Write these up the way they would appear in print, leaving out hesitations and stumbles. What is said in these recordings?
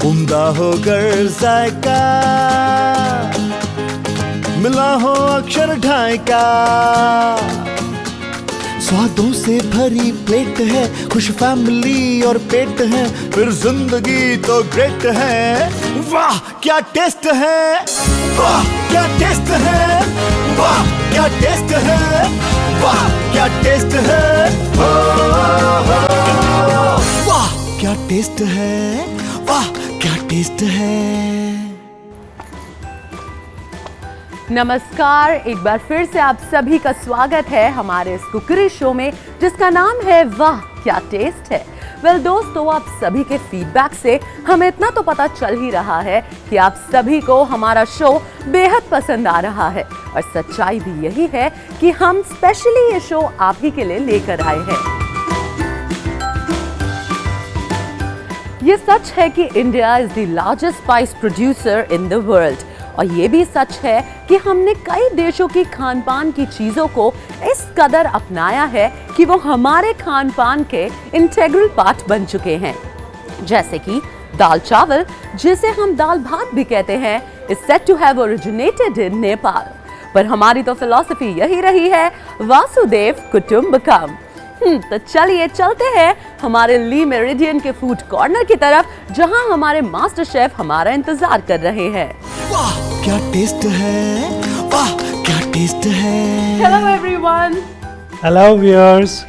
उम्दा हो गर जायका, मिला हो अक्षर ढाई का। स्वादों से भरी प्लेट है, खुश फैमिली और पेट है, फिर जिंदगी तो ग्रेट है। वाह क्या टेस्ट है, वाह क्या टेस्ट है, वाह क्या टेस्ट है, वाह क्या टेस्ट है, वाह क्या टेस्ट है, वाह क्या टेस्ट है। नमस्कार, एक बार फिर से आप सभी का स्वागत है हमारे इस कुकरी शो में जिसका नाम है वाह क्या टेस्ट है। वेल दोस्तों, आप सभी के फीडबैक से हमें इतना तो पता चल ही रहा है कि आप सभी को हमारा शो बेहद पसंद आ रहा है और सच्चाई भी यही है कि हम स्पेशली ये शो आप ही के लिए लेकर आए हैं। ये सच है कि India is the largest spice producer in the world और ये भी सच है कि हमने कई देशों की खान पान की चीजों को इस कदर अपनाया है कि वो हमारे खान पान के इंटेग्रल पार्ट बन चुके हैं। जैसे कि दाल चावल, जिसे हम दाल भात भी कहते हैं, is said to have originated in Nepal. पर हमारी तो फिलॉसफी यही रही है, वासुदेव कुटुंबकम। तो चलिए चलते हैं हमारे ली मेरिडियन के फूड कॉर्नर की तरफ, जहां हमारे मास्टर शेफ हमारा इंतजार कर रहे हैं। वाह क्या टेस्ट है, वाह क्या टेस्ट है। Hello everyone, hello viewers.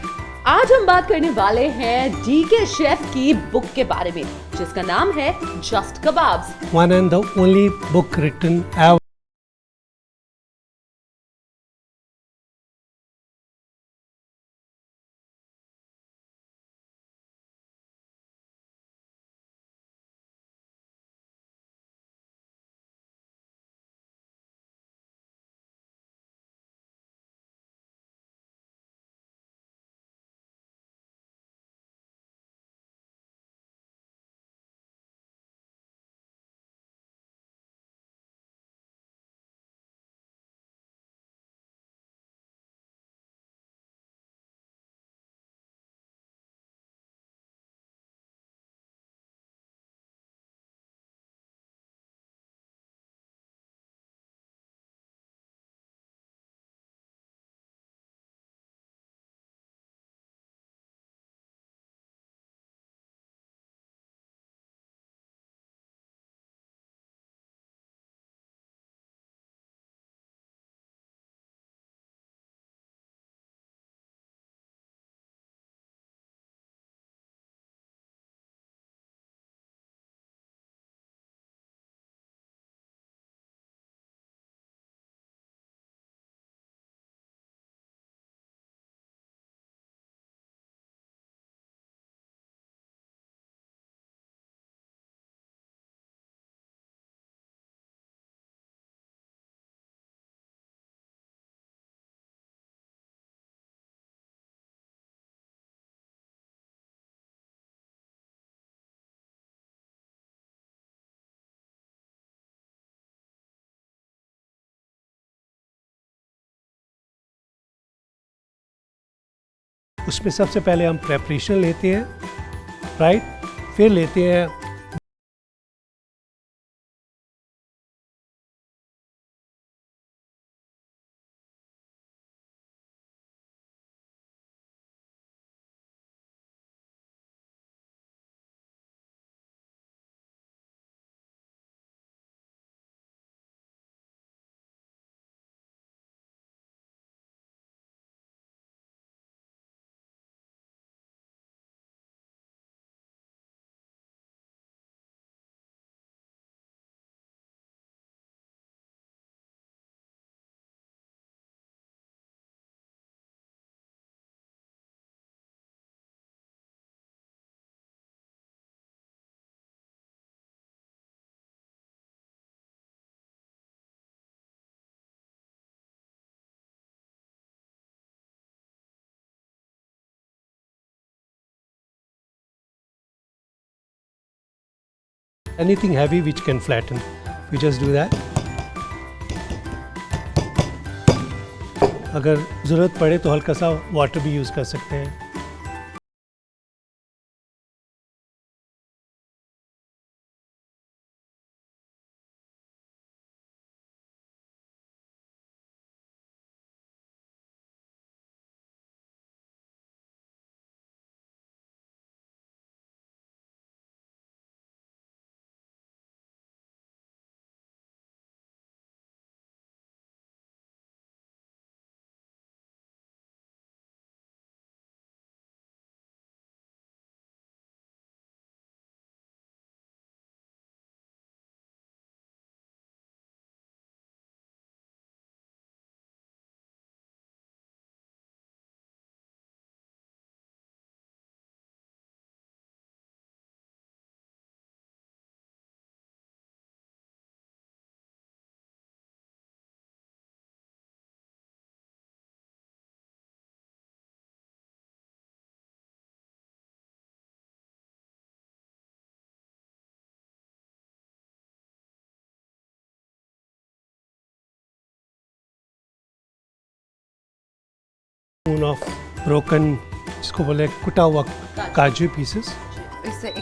आज हम बात करने वाले हैं डीके शेफ की बुक के बारे में जिसका नाम है just kebabs. One and the only book written ever. उसमें सबसे पहले हम प्रेपरेशन लेते हैं, राइट, फिर लेते हैं anything heavy which can flatten. We just do that. अगर ज़रूरत पड़े तो हल्का सा वाटर भी यूज़ कर सकते हैं। स्पून ऑफ ब्रोकन, जिसको बोले कुटा हुआ काजू पीसेस। इससे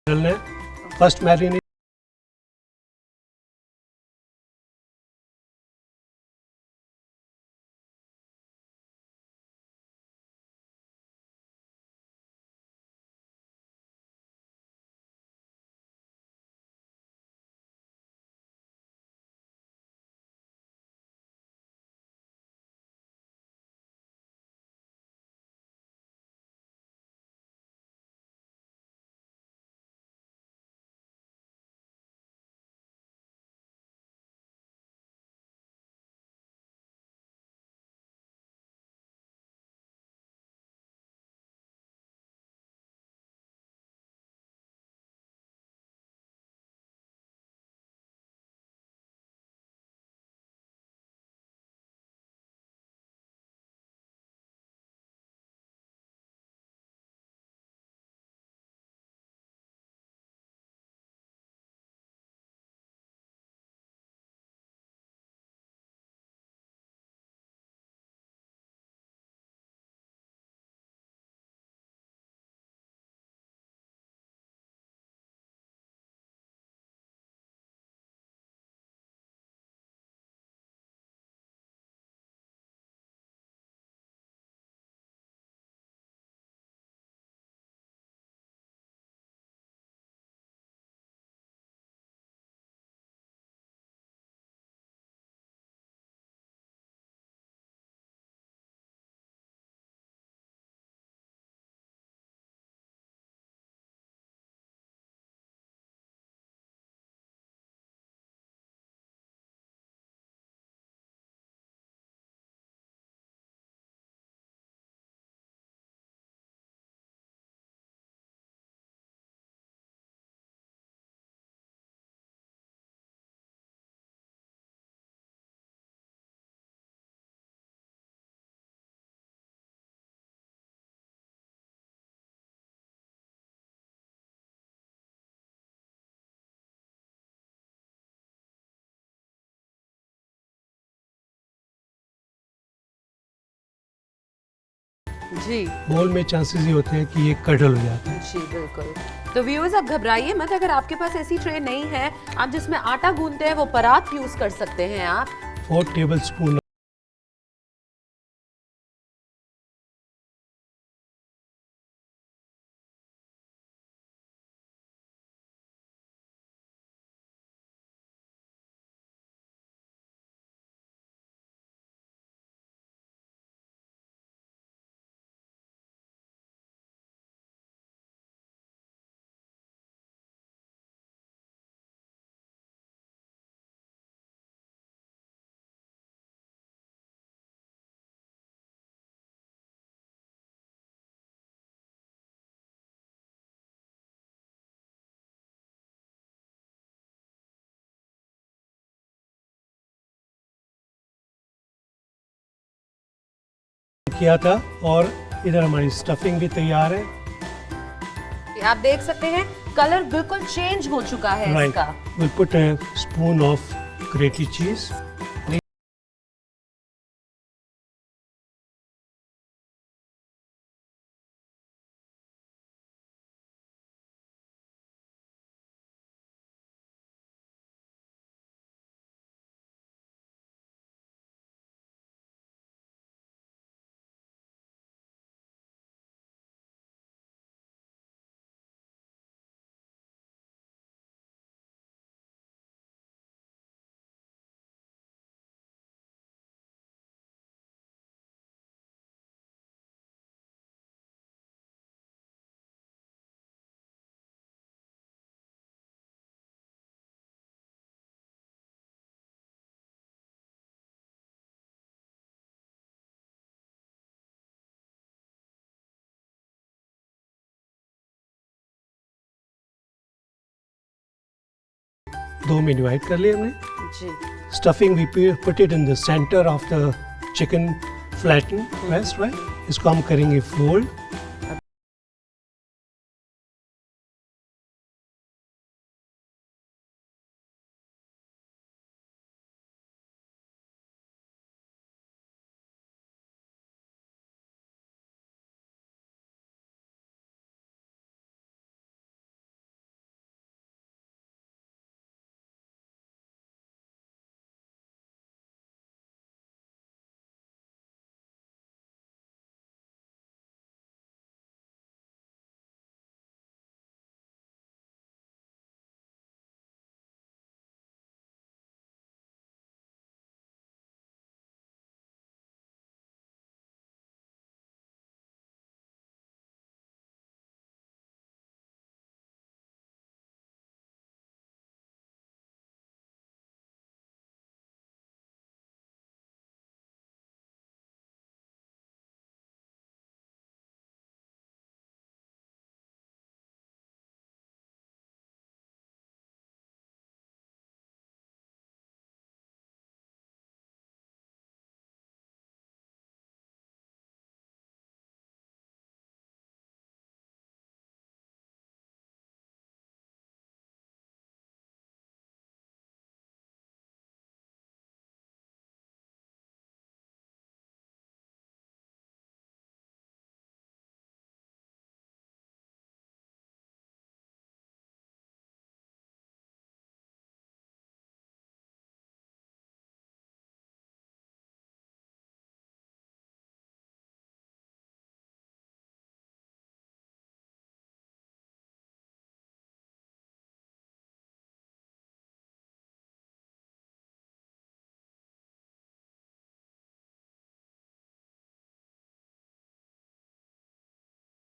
डालना है। फर्स्ट मैरिनेट जी बोल में चांसेस ये होते हैं कि ये कडल हो जाता है। जी बिल्कुल। तो व्यूअर्स, आप घबराइए मत। अगर आपके पास ऐसी ट्रे नहीं है, आप जिसमें आटा गूंथते हैं वो परात यूज कर सकते हैं आप। 4 टेबल स्पून किया था और इधर हमारी स्टफिंग भी तैयार है। आप देख सकते हैं कलर बिल्कुल चेंज हो चुका है इसका। We'll put a spoon of grated cheese. दो में डिवाइड कर लिया हमने. जी. Stuffing we put it in the center of the chicken flatten breast, right? इसको हम करेंगे fold.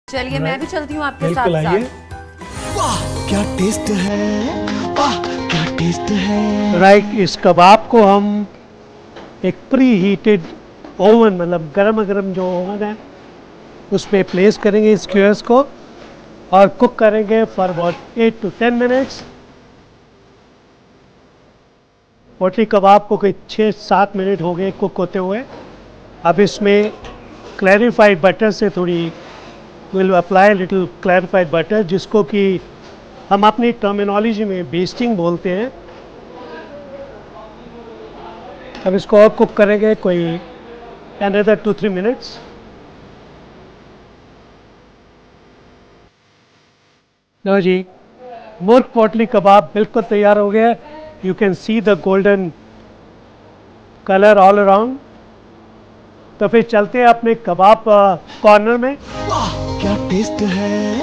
चलिए मैं भी चलती हूँ आपके बिल्कुल साथ आइए. साथ. वाह क्या टेस्ट है, वाह क्या टेस्ट है. राइट, इस कबाब को हम एक प्री हीटेड ओवन, मतलब गरम गरम जो ओवन है उसमें प्लेस करेंगे स्क्वेयर्स को और कुक करेंगे फॉर अबाउट 8 to 10 मिनट्स. पोटली कबाब को कोई 6-7 मिनट हो गए कुक होते हुए. अब इसमें क्लैरिफाइड बटर से थोड़ी will apply little clarified butter, जिसको कि हम अपनी टर्मिनोलॉजी में बेस्टिंग बोलते हैं. अब इसको और कुक करेंगे कोई another 2-3 मिनट्स. लो जी, मुर्ग पोटली कबाब बिल्कुल तैयार हो गया. You can see the golden colour all around. तो फिर चलते हैं अपने कबाब कॉर्नर में. वाह क्या टेस्ट है,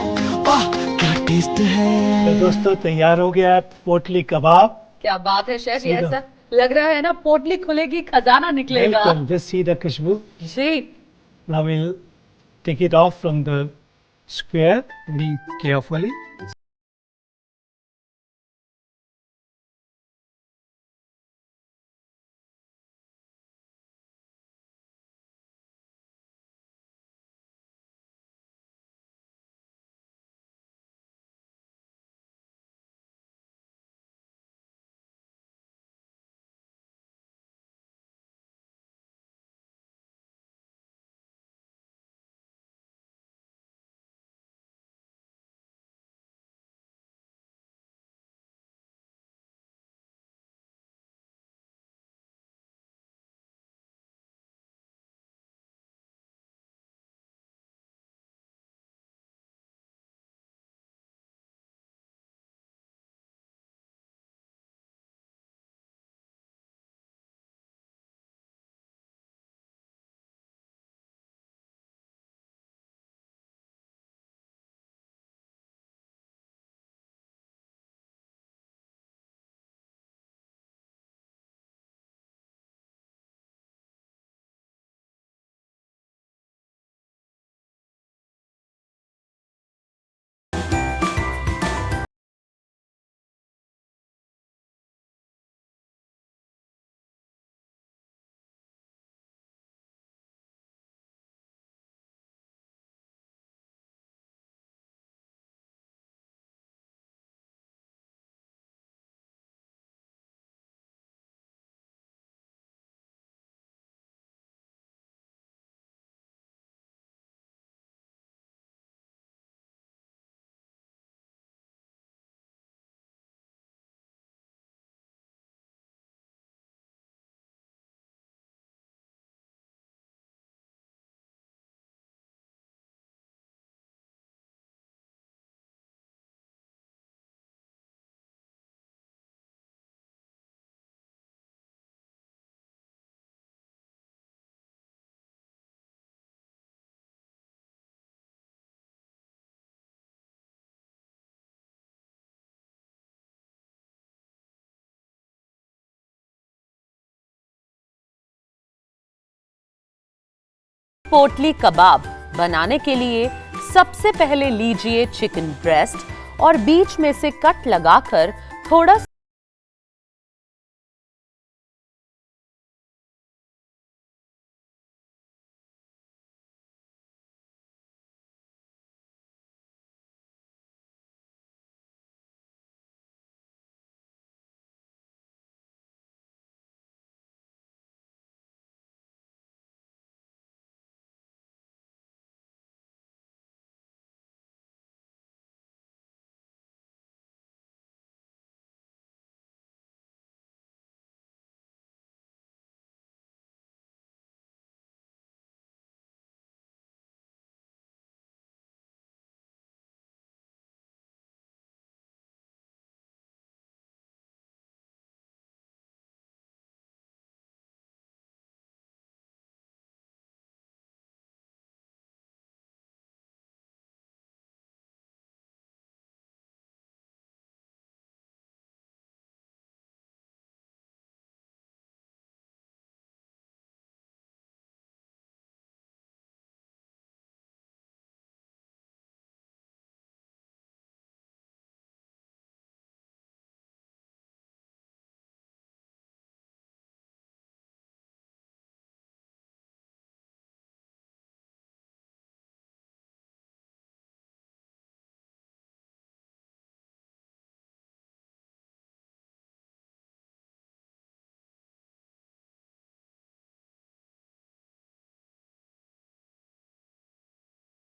वाह क्या टेस्ट है. तो दोस्तों तैयार हो गया पोटली कबाब. क्या बात है शेफ, ये सीधा. ऐसा लग रहा है ना पोटली खुलेगी खजाना निकलेगा. बिल्कुल, जस्ट सी द खुशबू. जी. Now we'll take it off from the square. Be carefully. पोटली कबाब बनाने के लिए सबसे पहले लीजिए चिकन ब्रेस्ट और बीच में से कट लगाकर थोड़ा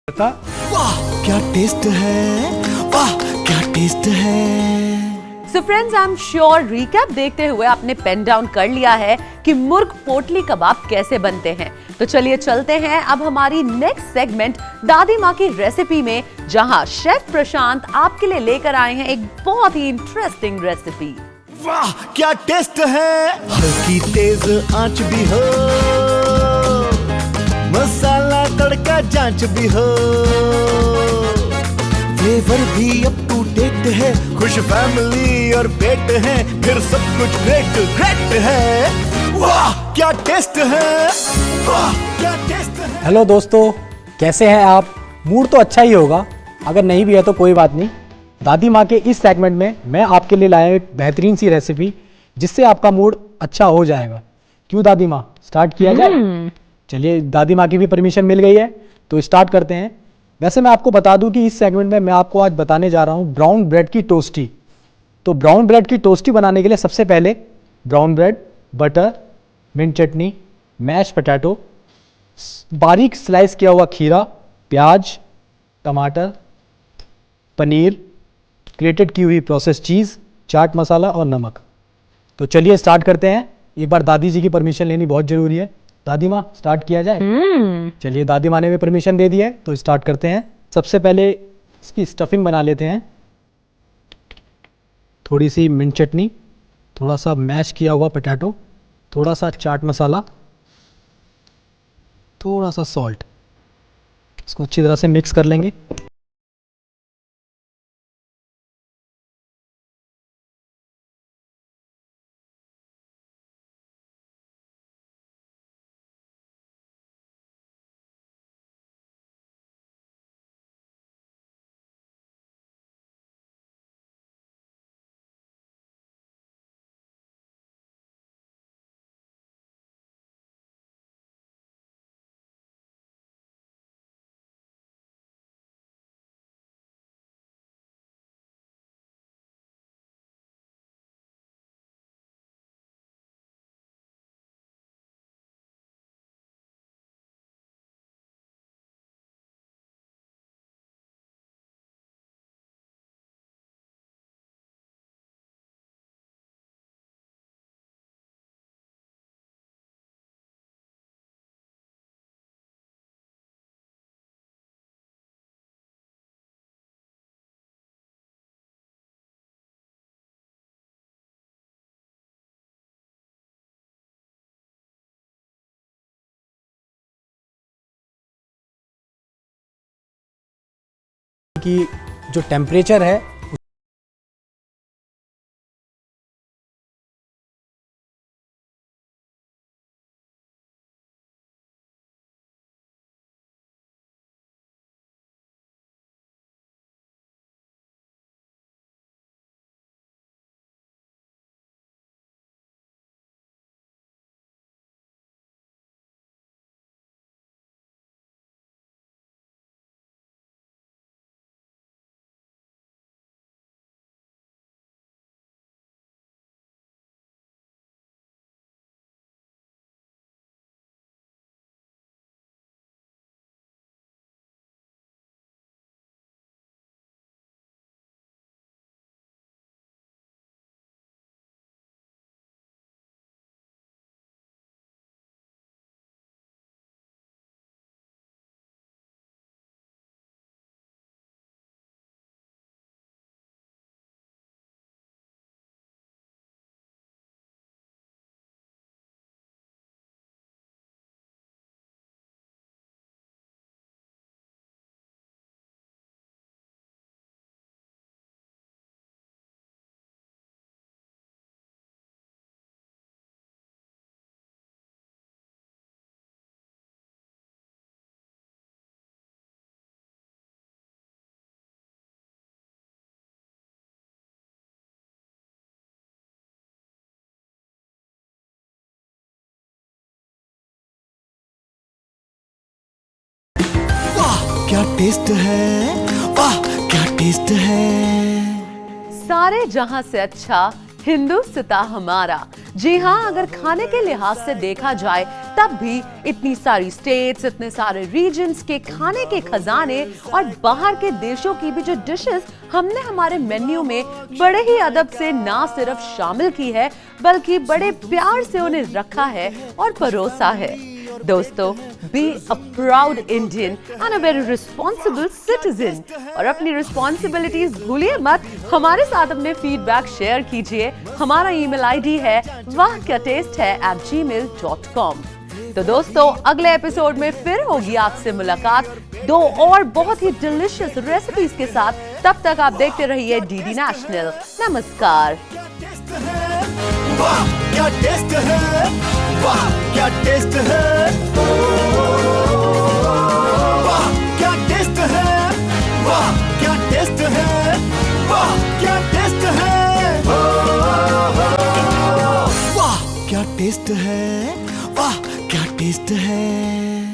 था। वाह क्या टेस्ट है, वाह क्या टेस्ट है। So friends, I am sure recap देखते हुए आपने पेन डाउन कर लिया है कि मुर्ग पोटली कबाब कैसे बनते हैं। तो चलिए चलते हैं अब हमारी नेक्स्ट सेगमेंट दादी माँ की रेसिपी में, जहां शेफ प्रशांत आपके लिए लेकर आए हैं एक बहुत ही इंटरेस्टिंग रेसिपी। वाह क्या टेस्ट है, हल्की तेज आंच भी हो, मसाला तड़का जांच भी हो, फ्लेवर भी अप टू डेट है, खुश फैमिली और पेट है, फिर सब कुछ ग्रेट ग्रेट है। वाह क्या टेस्ट है, वाह क्या टेस्ट है। हेलो दोस्तों, कैसे हैं आप? मूड तो अच्छा ही होगा, अगर नहीं भी है तो कोई बात नहीं। दादी माँ के इस सेगमेंट में मैं आपके लिए लाया एक बेहतरीन सी रेसिपी जिससे आपका मूड अच्छा हो जाएगा। क्यों दादी माँ, स्टार्ट किया जाए? चलिए, दादी माँ की भी परमिशन मिल गई है तो स्टार्ट करते हैं। वैसे मैं आपको बता दूं कि इस सेगमेंट में मैं आपको आज बताने जा रहा हूँ ब्राउन ब्रेड की टोस्टी। तो ब्राउन ब्रेड की टोस्टी बनाने के लिए सबसे पहले ब्राउन ब्रेड, बटर, मिंट चटनी, मैश पोटैटो, बारीक स्लाइस किया हुआ खीरा, प्याज, टमाटर, पनीर, ग्रेटेड की हुई प्रोसेस चीज़, चाट मसाला और नमक। तो चलिए स्टार्ट करते हैं। एक बार दादी जी की परमिशन लेनी बहुत ज़रूरी है। दादी माँ, स्टार्ट किया जाए? चलिए, दादी माँ ने भी परमिशन दे दी है तो स्टार्ट करते हैं। सबसे पहले इसकी स्टफिंग बना लेते हैं। थोड़ी सी मिंट चटनी, थोड़ा सा मैश किया हुआ पोटैटो, थोड़ा सा चाट मसाला, थोड़ा सा सॉल्ट। इसको अच्छी तरह से मिक्स कर लेंगे। कि जो टेम्परेचर है क्या टेस्ट है, वाह क्या टेस्ट है। सारे जहां से अच्छा हिंदुस्तान हमारा। जी हाँ, अगर खाने के लिहाज से देखा जाए तब भी इतनी सारी स्टेट्स, इतने सारे रीजन्स के खाने के खजाने और बाहर के देशों की भी जो डिशेस हमने हमारे मेन्यू में बड़े ही अदब से ना सिर्फ शामिल की है बल्कि बड़े प्यार से उन्हें रखा है और परोसा है। दोस्तों, be a proud Indian and a very responsible citizen. और अपनी रिस्पॉन्सिबिलिटीज भूलिए मत, हमारे साथ अपने फीडबैक शेयर कीजिए। हमारा ईमेल आईडी है wahkyataste@gmail.com। तो दोस्तों, अगले एपिसोड में फिर होगी आपसे मुलाकात 2 और बहुत ही डिलिशियस रेसिपीज के साथ। तब तक आप देखते रहिए डीडी नेशनल। नमस्कार। वाह क्या टेस्ट है, वाह क्या टेस्ट है, वाह क्या टेस्ट है, वाह क्या टेस्ट है, वाह क्या टेस्ट है, वाह क्या टेस्ट है, वाह क्या टेस्ट है।